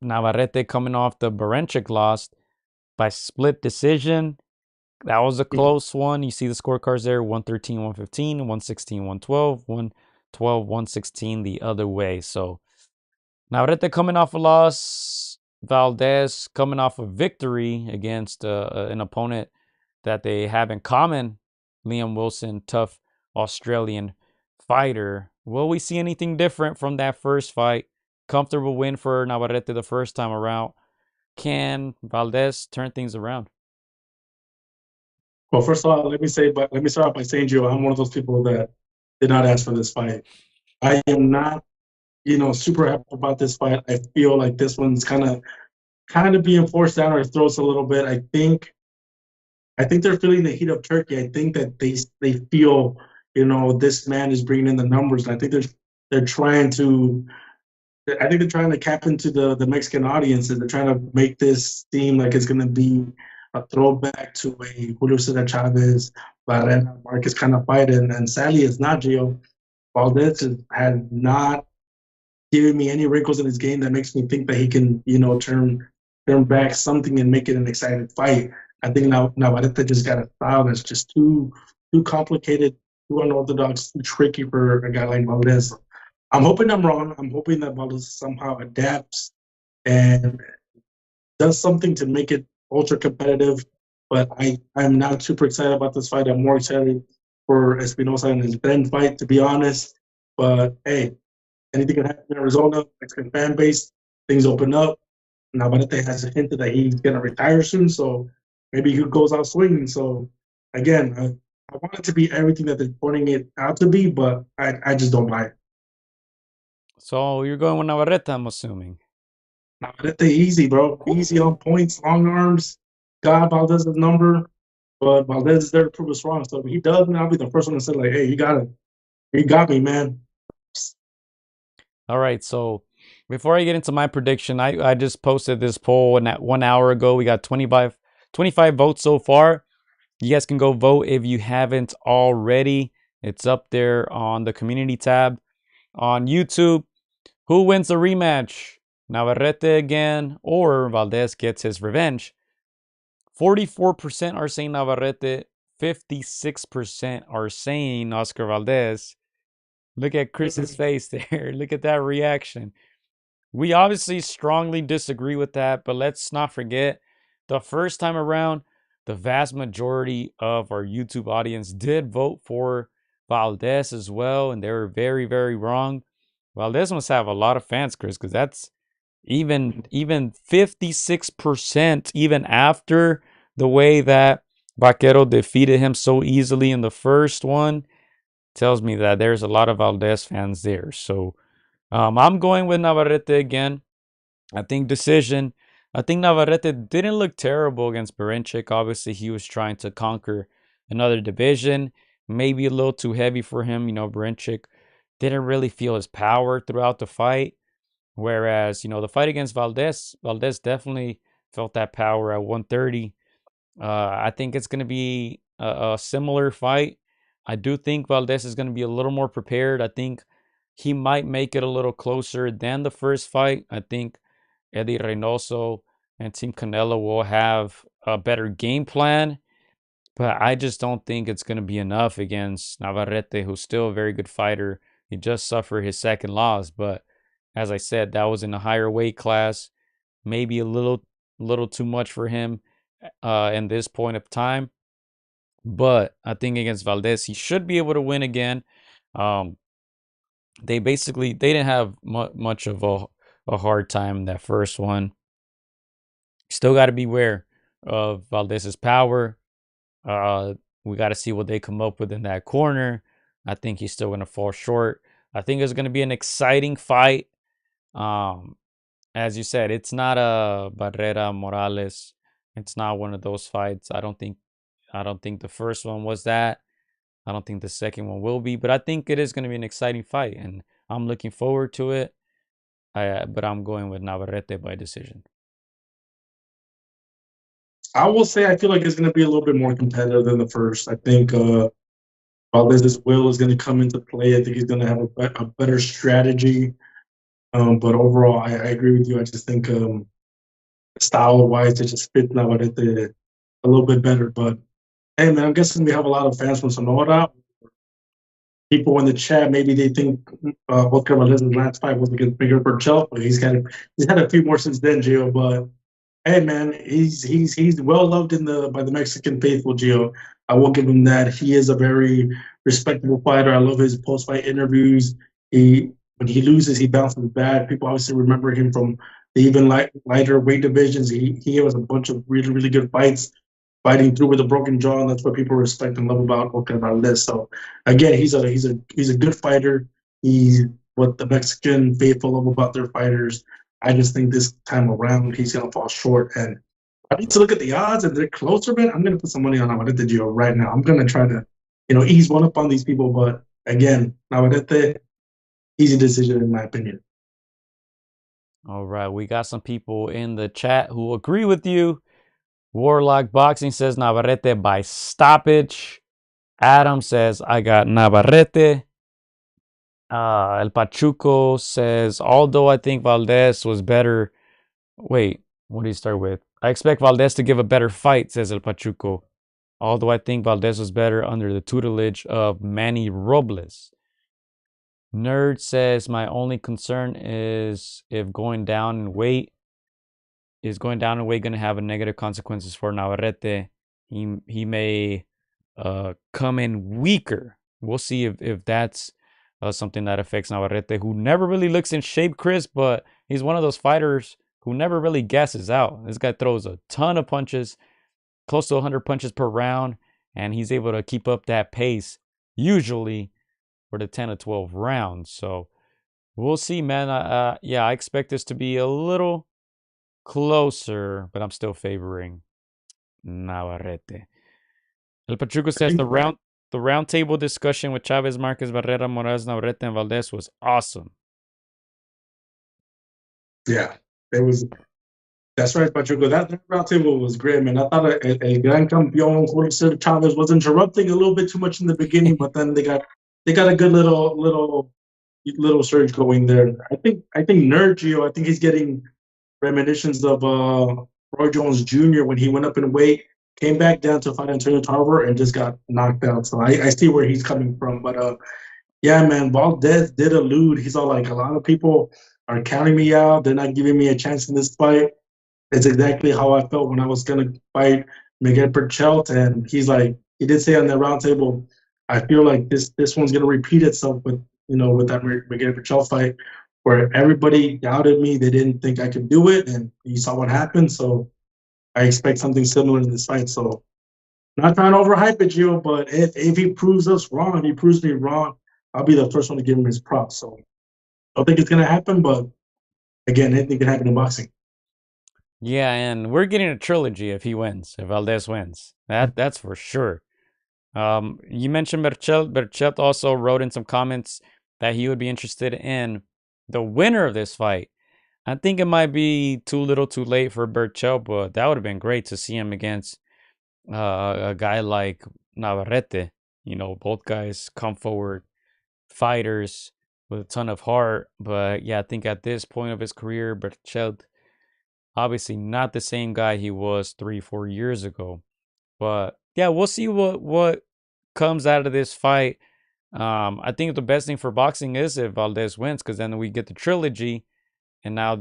Navarrete coming off the Berenchik loss by split decision. That was a close one. You see the scorecards there: 113, 115, 116, 112, 112, 116 the other way. So Navarrete coming off a loss, Valdez coming off a victory against an opponent that they have in common, Liam Wilson, tough Australian fighter. Will we see anything different from that first fight? Comfortable win for Navarrete the first time around. Can Valdez turn things around? Well, first of all, let me start off by saying, Joe, I'm one of those people that did not ask for this fight. I am not, super happy about this fight. I feel like this one's kind of being forced down our throats a little bit. I think they're feeling the heat of Turkey. I think that they feel, this man is bringing in the numbers. And I think they're trying to. I think they're trying to cap into the Mexican audience, and they're trying to make this seem like it's going to be a throwback to a Julio Cesar Chavez, Barrera, Marquez kind of fight. And sadly, it's not, Gio. Valdez has not given me any wrinkles in his game that makes me think that he can, turn back something and make it an exciting fight. I think now Navarrete just got a style that's just too complicated, too unorthodox, too tricky for a guy like Valdez. I'm hoping I'm wrong. I'm hoping that Valdez somehow adapts and does something to make it ultra competitive. But I'm not super excited about this fight. I'm more excited for Espinoza and his Ben fight, to be honest. But hey, anything can happen in Arizona, Mexican fan base, things open up. Navarrete has hinted that he's going to retire soon, so maybe he goes out swinging. So again, I want it to be everything that they're pointing it out to be, but I just don't buy it. So you're going with Navarrete, I'm assuming. Navarrete easy, bro. Easy on points, long arms. Got Valdez's number, but Valdez is there to prove us wrong. So if he does, I'll be the first one to say, like, hey, you got it. You got me, man. All right, so before I get into my prediction, I just posted this poll 1 hour ago. We got 25 votes so far. You guys can go vote if you haven't already. It's up there on the community tab on YouTube. Who wins the rematch? Navarrete again, or Valdez gets his revenge. 44% are saying Navarrete, 56% are saying Oscar Valdez. Look at Chris's face there. Look at that reaction. We obviously strongly disagree with that, but let's not forget the first time around, the vast majority of our YouTube audience did vote for Valdez as well, and they were very, very wrong. Valdez must have a lot of fans, Chris, because that's even 56%, even after the way that Vaquero defeated him so easily in the first one, tells me that there's a lot of Valdez fans there. So I'm going with Navarrete again. I think decision. I think Navarrete didn't look terrible against Berinchyk. Obviously, he was trying to conquer another division. Maybe a little too heavy for him. Berinchyk didn't really feel his power throughout the fight. Whereas, the fight against Valdez definitely felt that power at 130. I think it's going to be a similar fight. I do think Valdez is going to be a little more prepared. I think he might make it a little closer than the first fight. I think Eddie Reynoso and Team Canelo will have a better game plan. But I just don't think it's going to be enough against Navarrete, who's still a very good fighter. He just suffered his second loss, but as I said, that was in a higher weight class. Maybe a little too much for him in this point of time. But I think against Valdez, he should be able to win again. They didn't have much of a hard time in that first one. Still got to beware of Valdez's power. We got to see what they come up with in that corner. I think he's still going to fall short. I think it's going to be an exciting fight. As you said, it's not a Barrera Morales. It's not one of those fights. I don't think the first one was that. I don't think the second one will be, but I think it is going to be an exciting fight, and I'm looking forward to it. But I'm going with Navarrete by decision. I will say I feel like it's going to be a little bit more competitive than the first. I think Valdez's will is going to come into play. I think he's going to have a better strategy. But overall, I agree with you. I just think style-wise, it just fits Navarrete a little bit better. But hey, man, I'm guessing we have a lot of fans from Sonora. People in the chat, maybe they think Oscar Valdez's last fight was against bigger Burchell, but he's had a few more since then, Gio. But hey, man, he's well loved by the Mexican faithful, Gio. I will give him that. He is a very respectable fighter. I love his post-fight interviews. When he loses, he bounces back. People obviously remember him from the even lighter weight divisions. He has a bunch of really, really good fights, fighting through with a broken jaw, and that's what people respect and love about Oscar Valdez. So again, he's a good fighter. He's what the Mexican faithful love about their fighters. I just think this time around he's gonna fall short. And I need to look at the odds, and they're closer, man. I'm gonna put some money on Navarrete Gio right now. I'm gonna try to, ease one up on these people, but again, Navarrete, easy decision in my opinion. All right, we got some people in the chat who agree with you. Warlock Boxing says Navarrete by stoppage. Adam says I got Navarrete. El Pachuco says, although I think Valdez was better. Wait, what do you start with? I expect Valdez to give a better fight, says El Pachuco. Although I think Valdez was better under the tutelage of Manny Robles. Nerd says, my only concern is if going down in weight. Is going down in weight going to have a negative consequences for Navarrete? He may come in weaker. We'll see if that's something that affects Navarrete, who never really looks in shape, Chris, but he's one of those fighters who never really gasses out. This guy throws a ton of punches, close to 100 punches per round, and he's able to keep up that pace, usually for the 10 to 12 rounds. So we'll see, man. I expect this to be a little closer, but I'm still favoring Navarrete. El Pachuco says the round table discussion with Chavez, Marquez, Barrera, Morales, Navarrete, and Valdez was awesome. Yeah, it was. That's right, Pachuco. That round table was great, man. I thought a Gran Campeón Jorge Chavez was interrupting a little bit too much in the beginning, but then they got a good little little surge going there. I think Nergio, I think he's getting reminiscence of Roy Jones Jr. when he went up in weight, came back down to fight Antonio Tarver and just got knocked out. So I see where he's coming from. But yeah, man, Valdez did allude. He's all like, a lot of people are counting me out. They're not giving me a chance in this fight. It's exactly how I felt when I was gonna fight Miguel Berchelt, and he's like, he did say on the roundtable, I feel like this one's gonna repeat itself with with that Miguel Berchelt fight, where everybody doubted me, they didn't think I could do it, and you saw what happened. So I expect something similar in this fight. So not trying to overhype it, Gio, but if he proves us wrong, if he proves me wrong, I'll be the first one to give him his props. So I don't think it's gonna happen, but again, anything can happen in boxing. Yeah, and we're getting a trilogy if he wins, if Valdez wins. That's for sure. You mentioned Berchelt. Berchelt also wrote in some comments that he would be interested in the winner of this fight. I think it might be too little too late for Berchelt, but that would have been great to see him against a guy like Navarrete. Both guys come forward fighters with a ton of heart. But yeah, I think at this point of his career, Berchelt, obviously not the same guy he was 3-4 years ago. But yeah, we'll see what comes out of this fight. I think the best thing for boxing is if Valdez wins, because then we get the trilogy, and now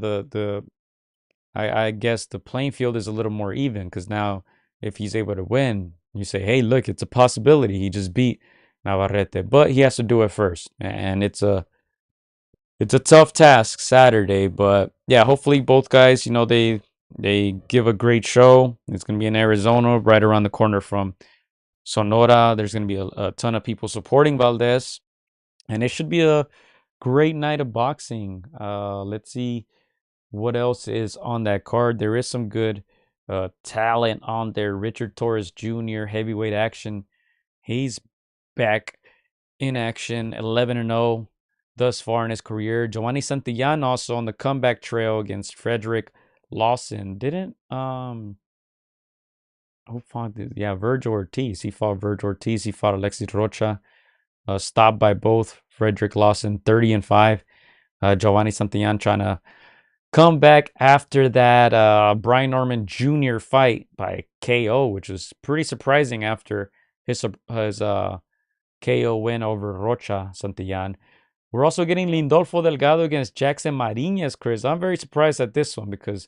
I guess the playing field is a little more even, because now if he's able to win, you say, hey, look, it's a possibility. He just beat Navarrete, but he has to do it first, and it's a tough task Saturday. But yeah, hopefully both guys, they give a great show. It's gonna be in Arizona, right around the corner from Sonora. There's gonna be a ton of people supporting Valdez, and it should be a great night of boxing. Let's see what else is on that card. There is some good talent on there. Richard Torres Jr., heavyweight action. He's back in action, 11-0 thus far in his career. Giovanni Santillán also on the comeback trail against Frederick Lawson. Didn't who fought this? Yeah, Virgil Ortiz. He fought Virgil Ortiz. He fought Alexis Rocha. Stopped by both. Frederick Lawson 30-5. Giovanni Santillán trying to come back after that Brian Norman Jr. fight by KO, which was pretty surprising after his KO win over Rocha Santillán. We're also getting Lindolfo Delgado against Jackson Mariñez, Chris. I'm very surprised at this one because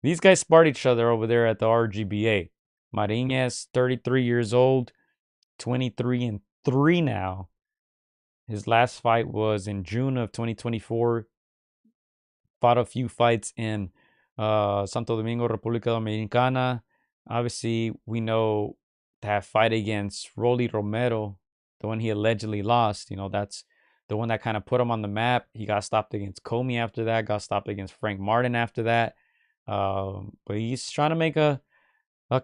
these guys sparred each other over there at the RGBA. Mariñez, 33 years old, 23-3 now. His last fight was in June of 2024. Fought a few fights in Santo Domingo, República Dominicana. Obviously, we know that fight against Rolly Romero, the one he allegedly lost, that's the one that kind of put him on the map. He got stopped against Comey after that, got stopped against Frank Martin after that. But he's trying to make a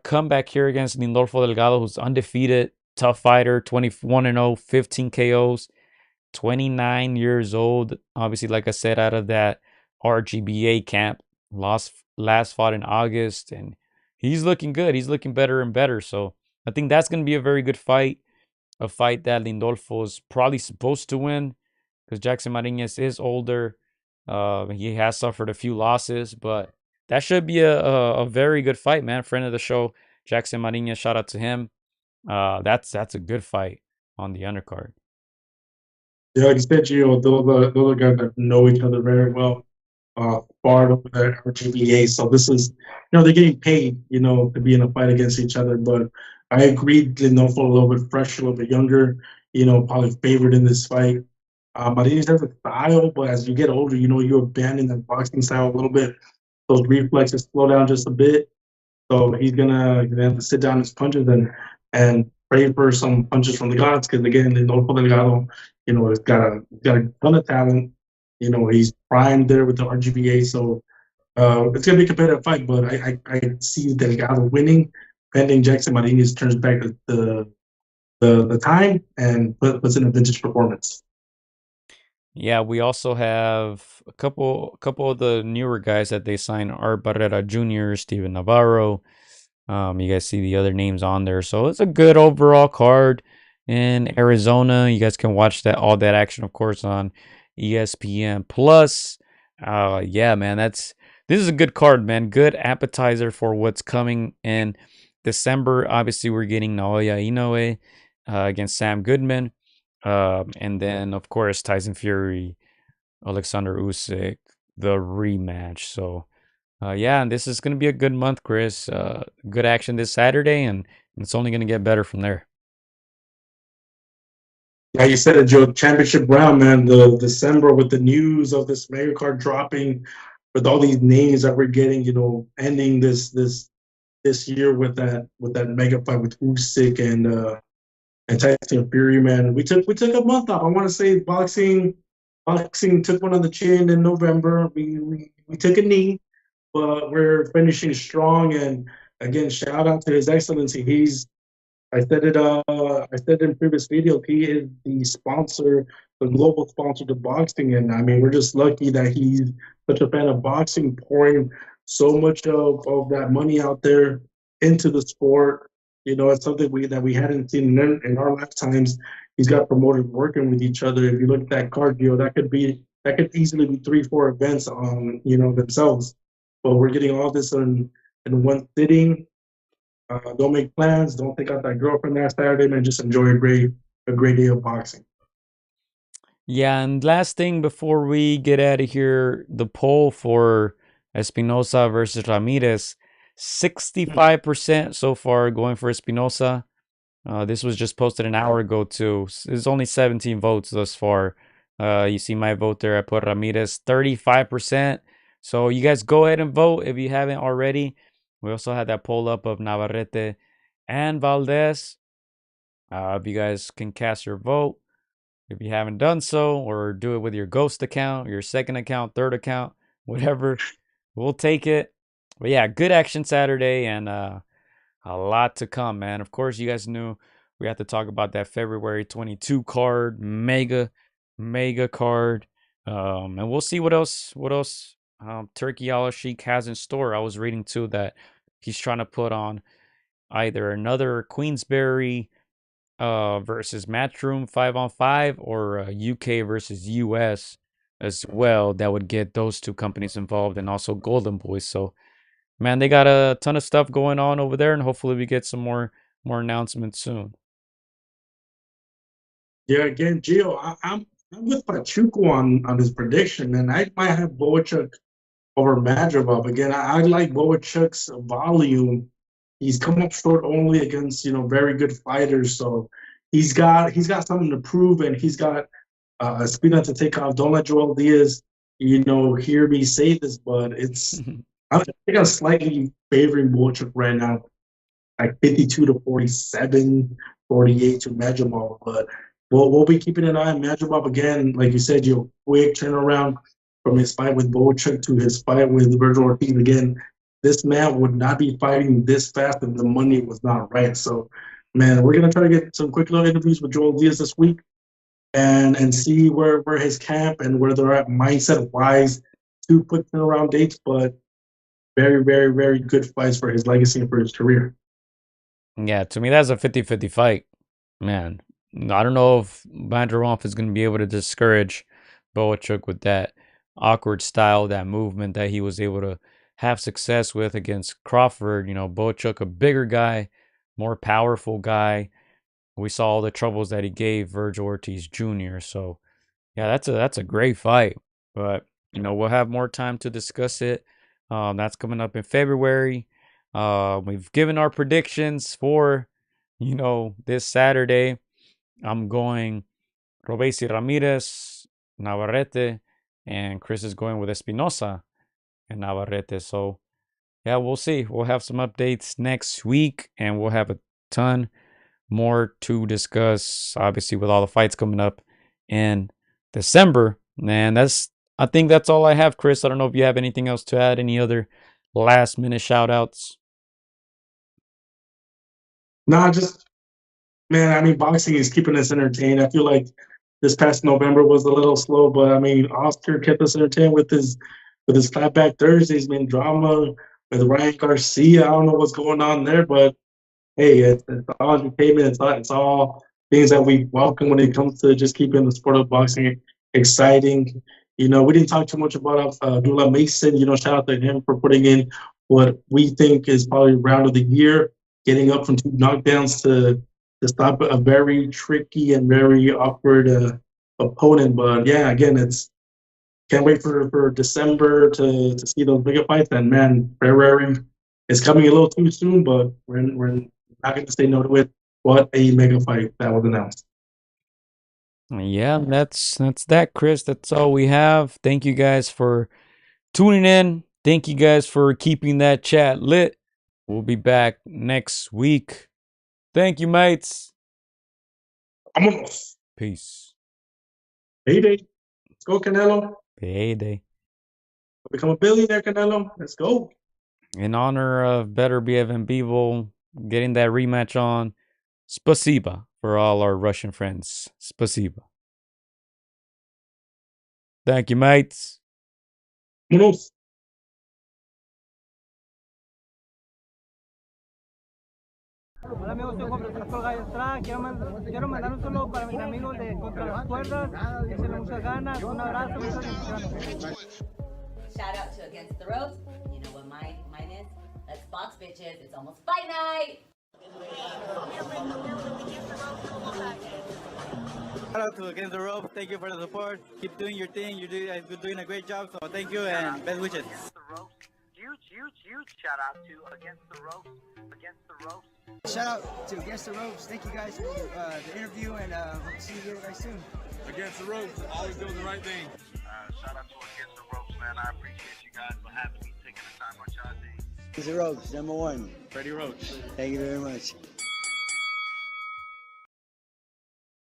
comeback here against Lindolfo Delgado, who's undefeated, tough fighter, 21-0, 15 KOs, 29 years old. Obviously, like I said, out of that RGBA camp, last fought in August, and he's looking good. He's looking better and better. So I think that's going to be a very good fight. A fight that Lindolfo is probably supposed to win because Jackson Mariñez is older. He has suffered a few losses, but that should be a very good fight, man. Friend of the show, Jackson Mariñez, shout out to him. That's a good fight on the undercard. Yeah, like you said, Gio, those are guys that know each other very well. Part of the RGBA, so this is, they're getting paid, to be in a fight against each other. But I agree, Lindolfo a little bit fresh, a little bit younger, probably favored in this fight. Mariñez has a style, but as you get older, you abandon that boxing style a little bit. Those reflexes slow down just a bit. So he's gonna have to sit down his punches and pray for some punches from the gods. Because again, Lindolfo Delgado, has got a ton of talent. He's primed there with the RGBA. So it's gonna be a competitive fight. But I see Delgado winning, pending Jackson Mariñez turns back the time and puts in a vintage performance. Yeah, we also have a couple of the newer guys that they signed: Art Barrera Jr., Steven Navarro. You guys see the other names on there, so it's a good overall card in Arizona. You guys can watch all that action, of course, on ESPN Plus. Yeah, man, this is a good card, man. Good appetizer for what's coming in December. Obviously, we're getting Naoya Inoue against Sam Goodman, and then of course Tyson Fury, Alexander Usyk, the rematch. So, yeah, and this is gonna be a good month, Chris. Good action this Saturday, and it's only gonna get better from there. Yeah, you said it, Joe. Championship round, man. The December with the news of this mega card dropping, with all these names that we're getting, ending this year with that mega fight with Usyk and Tyson Fury, man. We took a month off. I want to say boxing took one on the chin in November. We took a knee, but we're finishing strong. And again, shout out to His Excellency. I said in previous video, he is the sponsor, the global sponsor to boxing. And I mean, we're just lucky that he's such a fan of boxing, pouring so much of that money out there into the sport. It's something that we hadn't seen in our lifetimes. He's got promoters working with each other. If you look at that cardio, that could easily be 3, 4 events on themselves. But we're getting all this in one sitting. Don't make plans. Don't take out that girlfriend that Saturday, man. Just enjoy a great day of boxing. Yeah, and last thing before we get out of here, the poll for Espinoza versus Ramirez, 65% so far going for Espinoza. This was just posted an hour ago too. There's only 17 votes thus far. You see my vote there. I put Ramirez 35%. So you guys go ahead and vote if you haven't already. We also had that poll up of Navarrete and Valdez. If you guys can cast your vote. If you haven't done so, or do it with your ghost account, your second account, third account, whatever, we'll take it. But yeah, good action Saturday and a lot to come, man. Of course, you guys knew we had to talk about that February 22 card, mega card. And we'll see what else Turkey Al-Sheikh has in store. I was reading too that he's trying to put on either another Queensberry versus Matchroom 5-on-5 or UK versus US as well. That would get those two companies involved and also Golden Boys. So, man, they got a ton of stuff going on over there, and hopefully we get some more announcements soon. Yeah, again, Gio, I'm with Pachuco on his prediction, and I might have Boachuk over Madrimov. Again, I like Boachuk's volume. He's come up short only against very good fighters, so he's got something to prove, and he's got Espinoza to take off. Don't let Joel Diaz hear me say this, but I think I'm slightly favoring Boachuk right now, like 52 to 47, 48 to Madrimov. But we'll be keeping an eye on Madrimov again. Like you said, quick turnaround from his fight with Boachuk to his fight with Virgil Ortiz. Again, this man would not be fighting this fast if the money was not right. So, man, we're gonna try to get some quick little interviews with Joel Diaz this week and see where his camp and where they're at mindset wise to put around dates. But very, very, very good fights for his legacy and for his career. Yeah, to me, that's a 50-50 fight. Man, I don't know if Madrimov is going to be able to discourage Boachuk with that awkward style, that movement that he was able to have success with against Crawford. Boachuk, a bigger guy, more powerful guy. We saw all the troubles that he gave Virgil Ortiz Jr. So, yeah, that's a great fight. But, we'll have more time to discuss it. That's coming up in February. We've given our predictions for, this Saturday. I'm going Robesi Ramirez, Navarrete, and Chris is going with Espinoza and Navarrete. So, yeah, we'll see. We'll have some updates next week, and we'll have a ton more to discuss, obviously, with all the fights coming up in December. And I think that's all I have, Chris. I don't know if you have anything else to add, any other last minute shout outs. Nah, just man, I mean, boxing is keeping us entertained. I feel like this past November was a little slow, but I mean, Oscar kept us entertained with his Clapback Thursdays, man, drama with Ryan Garcia. I don't know what's going on there, but hey, it's all entertainment. It's all things that we welcome when it comes to just keeping the sport of boxing exciting. You know, we didn't talk too much about Dula Mason. You know, shout out to him for putting in what we think is probably round of the year, getting up from 2 knockdowns to stop a very tricky and very awkward opponent. But yeah, again, it's can't wait for December to see those bigger fights. And man, February is coming a little too soon, but we're not going to say no to it. What a mega fight that was announced. Yeah, that's that, Chris. That's all we have. Thank you guys for tuning in. Thank you guys for keeping that chat lit. We'll be back next week. Thank you, mates. Vámonos. Peace. Payday. Let's go, Canelo. Payday. Become a billionaire, Canelo. Let's go. In honor of Beterbiev and Bivol getting that rematch on, spasiba for all our Russian friends. Spasiba. Thank you, mates. Vámonos. Hola amigos, soy Juan Francisco Gallo Estrada. Quiero mandar un saludo para mis amigos de Contra las Cuerdas. Échenle muchas ganas. Un abrazo, muchas bendiciones. Shout out to Against the Ropes. You know what mine is? Let's box, bitches. It's almost fight night. Shout out to Against the Ropes. Thank you for the support. Keep doing your thing. You're doing a great job. So thank you and best wishes. Huge shout out to Against the Ropes. Shout out to Against the Ropes. Thank you guys for the interview, and hope to see you guys soon. Against the Ropes, always doing the right thing. Shout out to Against the Ropes, man. I appreciate you guys for having me, taking the time out y'all day. Against the Ropes, #1. Freddie Roach. Thank you very much.